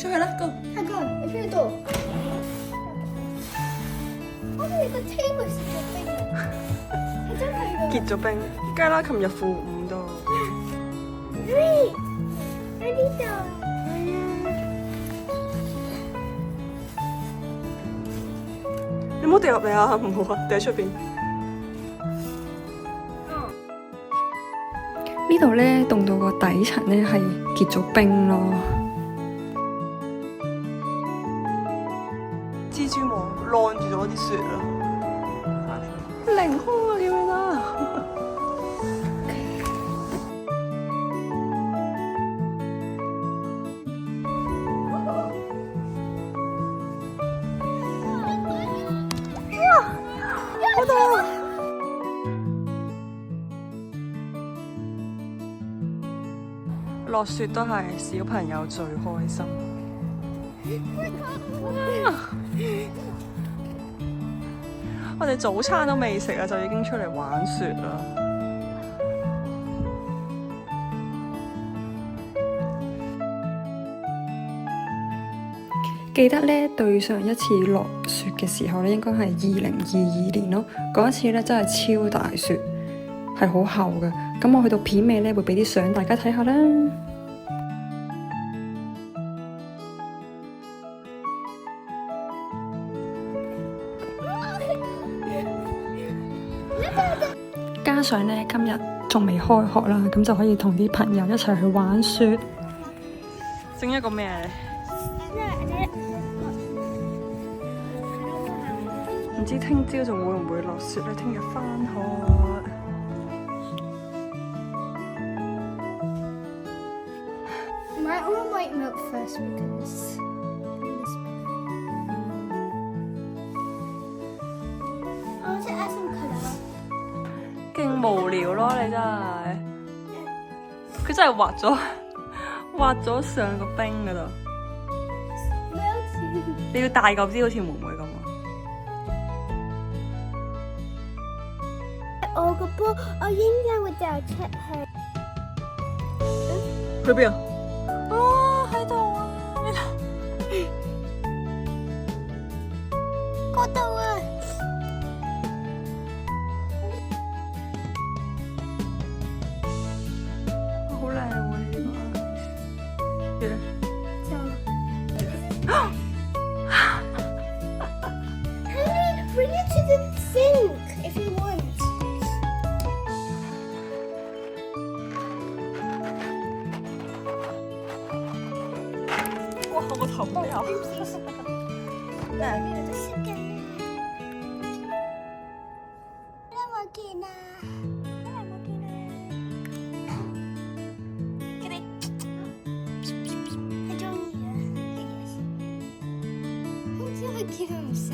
出去啦 ，Go！太高，你去度。我哋個 table 結咗冰啊！係真係㗎。結咗冰，梗係啦，琴日-5度。喂，喺呢度。你唔好掉入嚟啊！唔好啊，掉喺出邊。呢度咧凍到個底層咧係結咗冰咯。蜘蛛網晾住咗啲雪啦。凌空啊，見唔見啊？好大啊！落雪都係小朋友最開心。我哋早餐都未食啊，就已經出嚟玩雪啦。記得咧，對上一次落雪嘅時候咧，應該係2022年咯。嗰一次咧真係超大雪，係好厚嘅。咁我去到片尾咧，會俾啲相大家睇下啦。加上咧，今日仲未開學啦，咁就可以同啲朋友一齊去玩雪。整一個咩咧？唔知聽朝仲會唔會落雪咧？聽日返學。My own white milk first because. 我想 add some colour. 勁無聊咯，你真係。佢真係滑咗上個冰嗰度。你要大嚿啲，好似妹妹咁啊！我個波，我應該會掉出去。去邊啊？哦，喺度啊！嗰度啊！好靚喎呢個。Bring it to the sink if you want. 哇！我個頭都有。見到唔識。